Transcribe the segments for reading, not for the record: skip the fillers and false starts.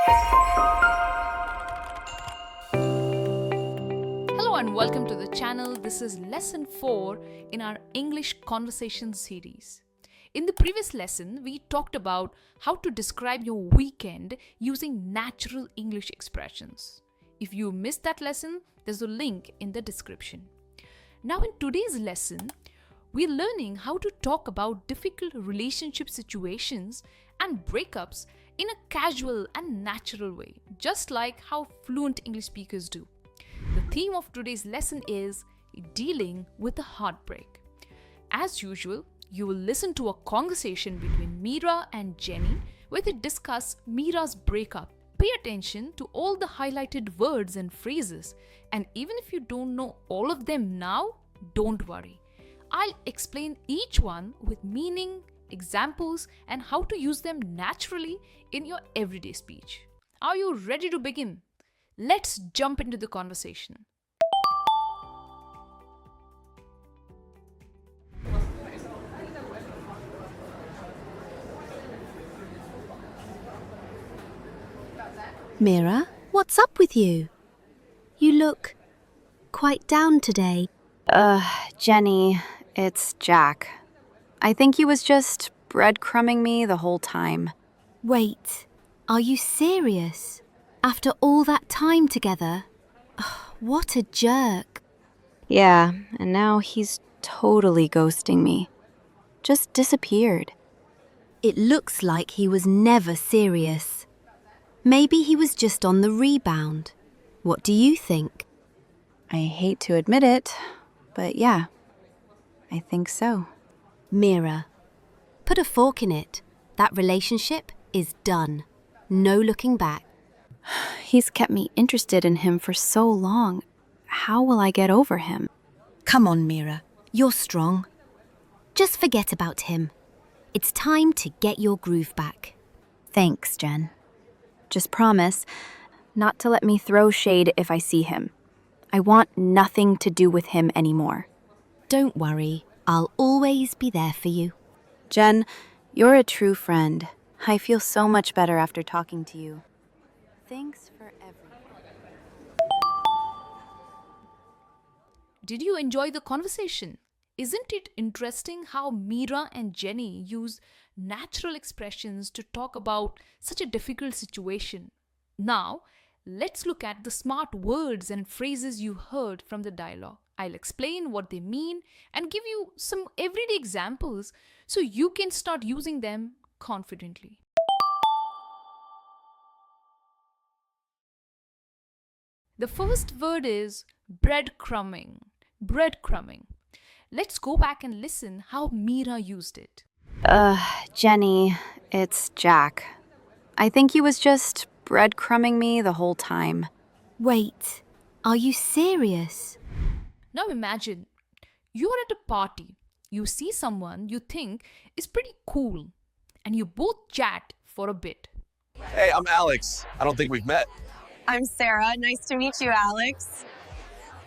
Hello and welcome to the channel. This is lesson 4 in our English conversation series. In the previous lesson, we talked about how to describe your weekend using natural English expressions. If you missed that lesson, there's a link in the description. Now in today's lesson, we're learning how to talk about difficult relationship situations and breakups in a casual and natural way, just like how fluent English speakers do. The theme of today's lesson is dealing with a heartbreak. As usual, you will listen to a conversation between Mira and Jenny where they discuss Mira's breakup. Pay attention to all the highlighted words and phrases, and even if you don't know all of them now, don't worry. I'll explain each one with meaning, examples, and how to use them naturally in your everyday speech. Are you ready to begin? Let's jump into the conversation. Mira, what's up with you? You look quite down today. Jenny, it's Jack. I think he was just breadcrumbing me the whole time. Wait, are you serious? After all that time together? What a jerk. Yeah, and now he's totally ghosting me. Just disappeared. It looks like he was never serious. Maybe he was just on the rebound. What do you think? I hate to admit it, but yeah, I think so. Mira, put a fork in it. That relationship is done. No looking back. He's kept me interested in him for so long. How will I get over him? Come on, Mira. You're strong. Just forget about him. It's time to get your groove back. Thanks, Jen. Just promise not to let me throw shade if I see him. I want nothing to do with him anymore. Don't worry. I'll always be there for you. Jen, you're a true friend. I feel so much better after talking to you. Thanks for everything. Did you enjoy the conversation? Isn't it interesting how Mira and Jenny use natural expressions to talk about such a difficult situation? Now, let's look at the smart words and phrases you heard from the dialogue. I'll explain what they mean and give you some everyday examples so you can start using them confidently. The first word is breadcrumbing. Breadcrumbing. Let's go back and listen how Mira used it. Jenny, it's Jack. I think he was just breadcrumbing me the whole time. Wait, are you serious? Now imagine, you're at a party. You see someone you think is pretty cool, and you both chat for a bit. Hey, I'm Alex. I don't think we've met. I'm Sarah. Nice to meet you, Alex.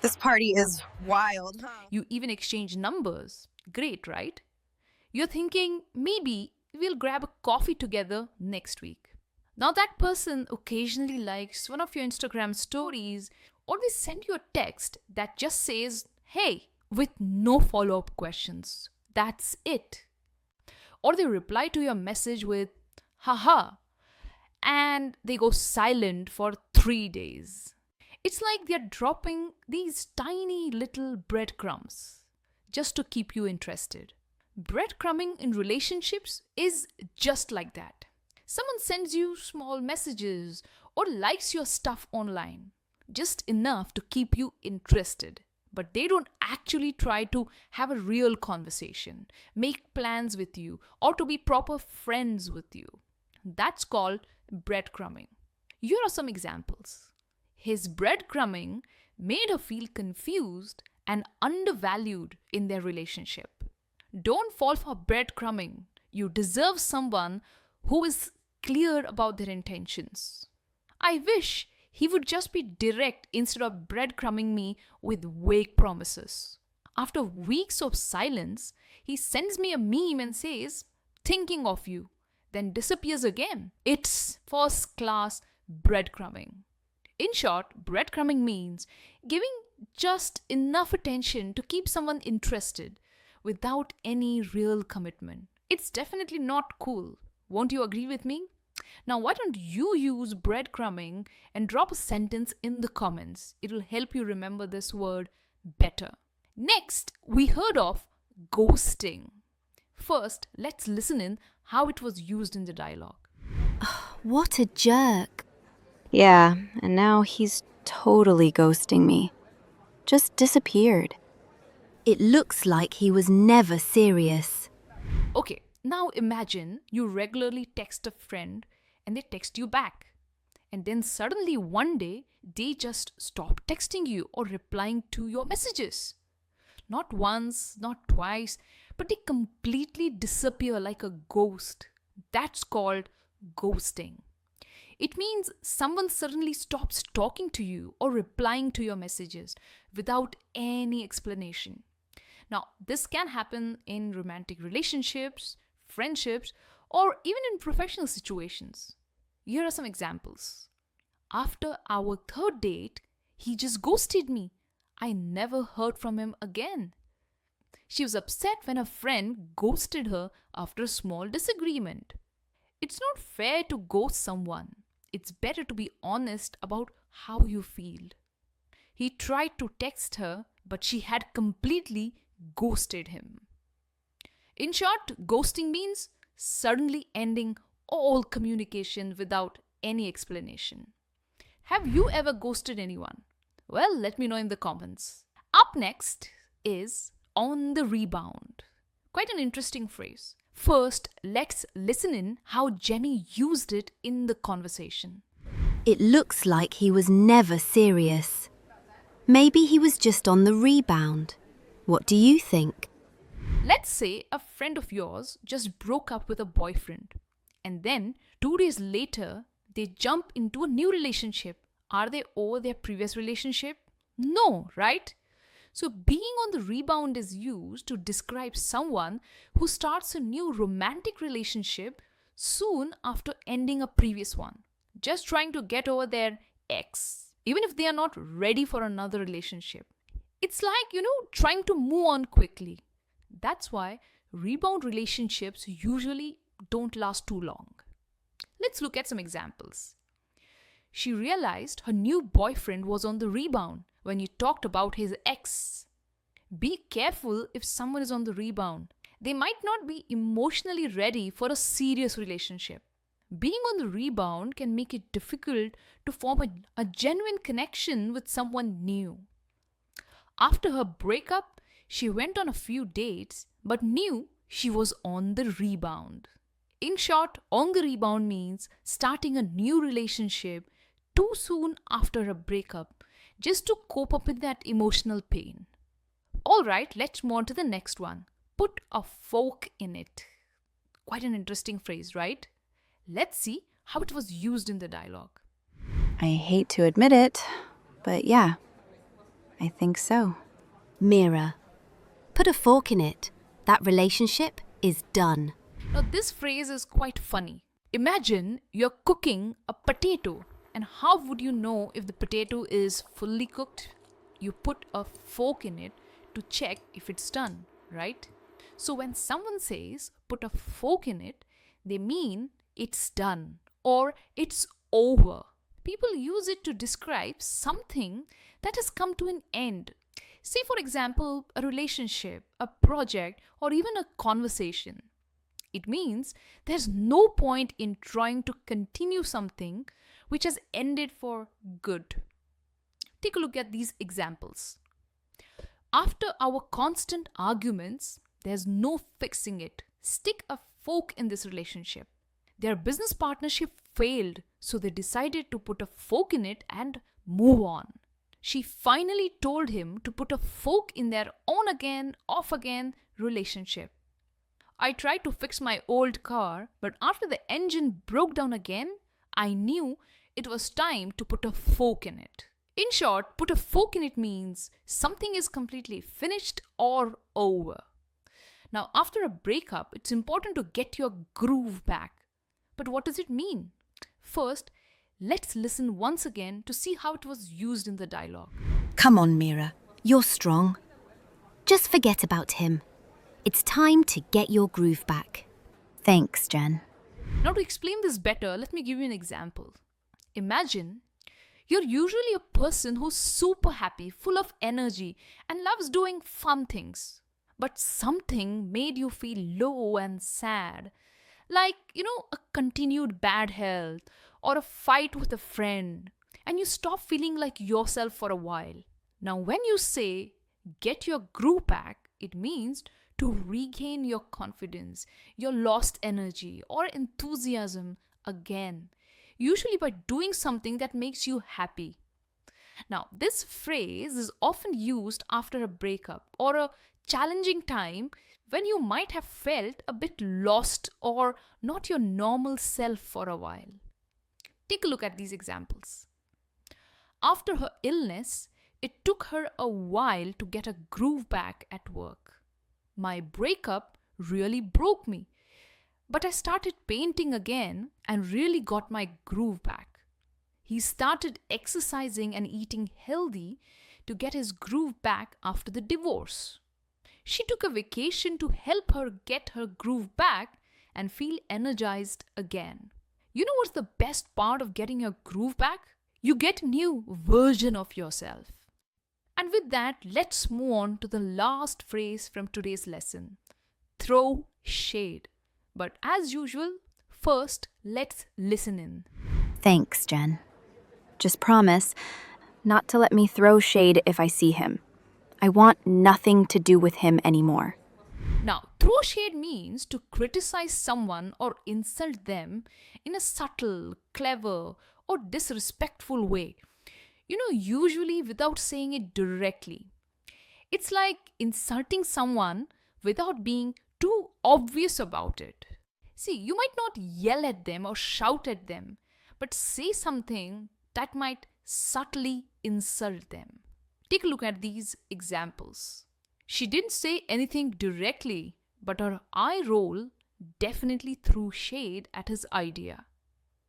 This party is wild, huh? You even exchange numbers. Great, right? You're thinking maybe we'll grab a coffee together next week. Now that person occasionally likes one of your Instagram stories, or they send you a text that just says, hey, with no follow-up questions. That's it. Or they reply to your message with, haha, and they go silent for 3 days. It's like they're dropping these tiny little breadcrumbs just to keep you interested. Breadcrumbing in relationships is just like that. Someone sends you small messages or likes your stuff online, just enough to keep you interested. But they don't actually try to have a real conversation, make plans with you, or to be proper friends with you. That's called breadcrumbing. Here are some examples. His breadcrumbing made her feel confused and undervalued in their relationship. Don't fall for breadcrumbing. You deserve someone who is clear about their intentions. I wish he would just be direct instead of breadcrumbing me with vague promises. After weeks of silence, he sends me a meme and says, thinking of you, then disappears again. It's first class breadcrumbing. In short, breadcrumbing means giving just enough attention to keep someone interested without any real commitment. It's definitely not cool. Won't you agree with me? Now, why don't you use breadcrumbing and drop a sentence in the comments? It'll help you remember this word better. Next, we heard of ghosting. First, let's listen in how it was used in the dialogue. What a jerk. Yeah, and now he's totally ghosting me. Just disappeared. It looks like he was never serious. Okay, now imagine you regularly text a friend and they text you back. And then suddenly one day they just stop texting you or replying to your messages. Not once, not twice, but they completely disappear like a ghost. That's called ghosting. It means someone suddenly stops talking to you or replying to your messages without any explanation. Now, this can happen in romantic relationships, friendships, or even in professional situations. Here are some examples. After our third date, he just ghosted me. I never heard from him again. She was upset when a friend ghosted her after a small disagreement. It's not fair to ghost someone. It's better to be honest about how you feel. He tried to text her, but she had completely ghosted him. In short, ghosting means suddenly ending all communication without any explanation. Have you ever ghosted anyone? Well, let me know in the comments. Up next is on the rebound. Quite an interesting phrase. First, let's listen in how Jenny used it in the conversation. It looks like he was never serious. Maybe he was just on the rebound. What do you think? Let's say a friend of yours just broke up with a boyfriend, and then 2 days later, they jump into a new relationship. Are they over their previous relationship? No, right? So, being on the rebound is used to describe someone who starts a new romantic relationship soon after ending a previous one, just trying to get over their ex, even if they are not ready for another relationship. It's like, trying to move on quickly. That's why rebound relationships usually don't last too long. Let's look at some examples. She realized her new boyfriend was on the rebound when he talked about his ex. Be careful if someone is on the rebound. They might not be emotionally ready for a serious relationship. Being on the rebound can make it difficult to form a genuine connection with someone new. After her breakup, she went on a few dates but knew she was on the rebound. In short, on the rebound means starting a new relationship too soon after a breakup just to cope up with that emotional pain. Alright, let's move on to the next one. Put a fork in it. Quite an interesting phrase, right? Let's see how it was used in the dialogue. I hate to admit it, but yeah, I think so. Mira. Put a fork in it. That relationship is done. Now, this phrase is quite funny. Imagine you're cooking a potato, and how would you know if the potato is fully cooked? You put a fork in it to check if it's done, right? So when someone says put a fork in it, they mean it's done or it's over. People use it to describe something that has come to an end. Say, for example, a relationship, a project, or even a conversation. It means there's no point in trying to continue something which has ended for good. Take a look at these examples. After our constant arguments, there's no fixing it. Stick a fork in this relationship. Their business partnership failed, so they decided to put a fork in it and move on. She finally told him to put a fork in their on again, off again relationship. I tried to fix my old car, but after the engine broke down again, I knew it was time to put a fork in it. In short, put a fork in it means something is completely finished or over. Now, after a breakup, it's important to get your groove back. But what does it mean? First, let's listen once again to see how it was used in the dialogue. Come on, Mira. You're strong. Just forget about him. It's time to get your groove back. Thanks, Jen. Now, to explain this better, let me give you an example. Imagine you're usually a person who's super happy, full of energy, and loves doing fun things. But something made you feel low and sad. Like, a continued bad health or a fight with a friend. And you stop feeling like yourself for a while. Now, when you say, get your groove back, it means to regain your confidence, your lost energy or enthusiasm again. Usually by doing something that makes you happy. Now, this phrase is often used after a breakup or a challenging time when you might have felt a bit lost or not your normal self for a while. Take a look at these examples. After her illness, it took her a while to get a groove back at work. My breakup really broke me, but I started painting again and really got my groove back. He started exercising and eating healthy to get his groove back after the divorce. She took a vacation to help her get her groove back and feel energized again. You know what's the best part of getting your groove back? You get a new version of yourself. And with that, let's move on to the last phrase from today's lesson. Throw shade. But as usual, first, let's listen in. Thanks, Jen. Just promise not to let me throw shade if I see him. I want nothing to do with him anymore. Now, throw shade means to criticize someone or insult them in a subtle, clever, or disrespectful way. Usually without saying it directly. It's like insulting someone without being too obvious about it. See, you might not yell at them or shout at them, but say something that might subtly insult them. Take a look at these examples. She didn't say anything directly, but her eye roll definitely threw shade at his idea.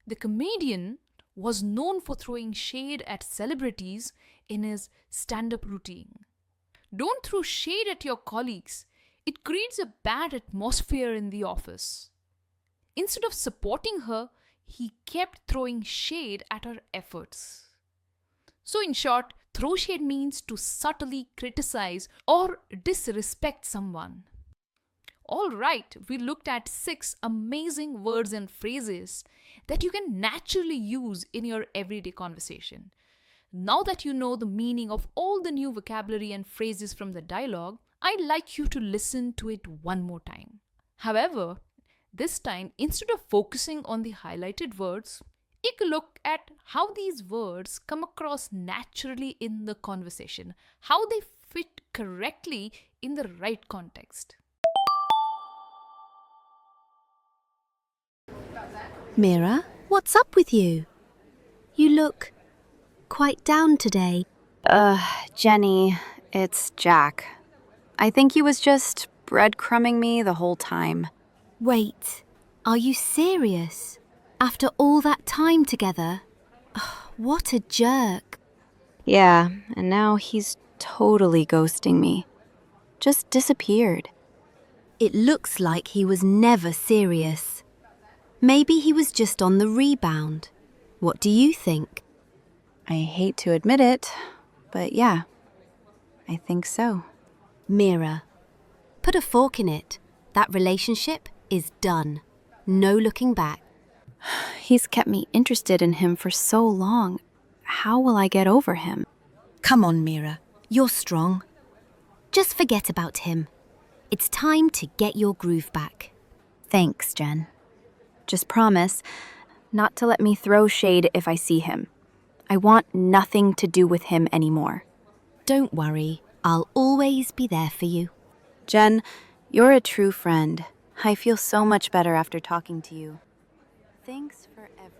The comedian was known for throwing shade at celebrities in his stand-up routine. Don't throw shade at your colleagues. It creates a bad atmosphere in the office. Instead of supporting her, he kept throwing shade at her efforts. So in short, throw shade means to subtly criticize or disrespect someone. Alright, we looked at 6 amazing words and phrases that you can naturally use in your everyday conversation. Now that you know the meaning of all the new vocabulary and phrases from the dialogue, I'd like you to listen to it one more time. However, this time, instead of focusing on the highlighted words, take a look at how these words come across naturally in the conversation, how they fit correctly in the right context. Mira, what's up with you? You look quite down today. Jenny, it's Jack. I think he was just breadcrumbing me the whole time. Wait, are you serious? After all that time together? What a jerk. Yeah, and now he's totally ghosting me. Just disappeared. It looks like he was never serious. Maybe he was just on the rebound. What do you think? I hate to admit it, but yeah, I think so. Mira, put a fork in it. That relationship is done. No looking back. He's kept me interested in him for so long. How will I get over him? Come on, Mira. You're strong. Just forget about him. It's time to get your groove back. Thanks, Jen. Just promise not to let me throw shade if I see him. I want nothing to do with him anymore. Don't worry. I'll always be there for you. Jen, you're a true friend. I feel so much better after talking to you. Thanks for everything.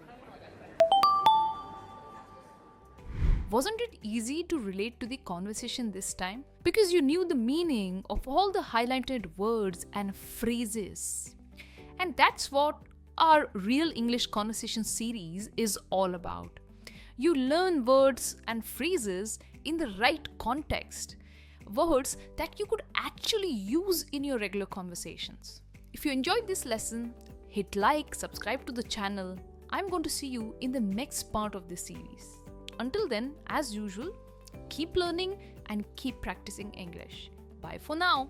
Wasn't it easy to relate to the conversation this time? Because you knew the meaning of all the highlighted words and phrases. And that's what our Real English Conversation series is all about. You learn words and phrases in the right context, words that you could actually use in your regular conversations. If you enjoyed this lesson, hit like, subscribe to the channel. I'm going to see you in the next part of this series. Until then, as usual, keep learning and keep practicing English. Bye for now.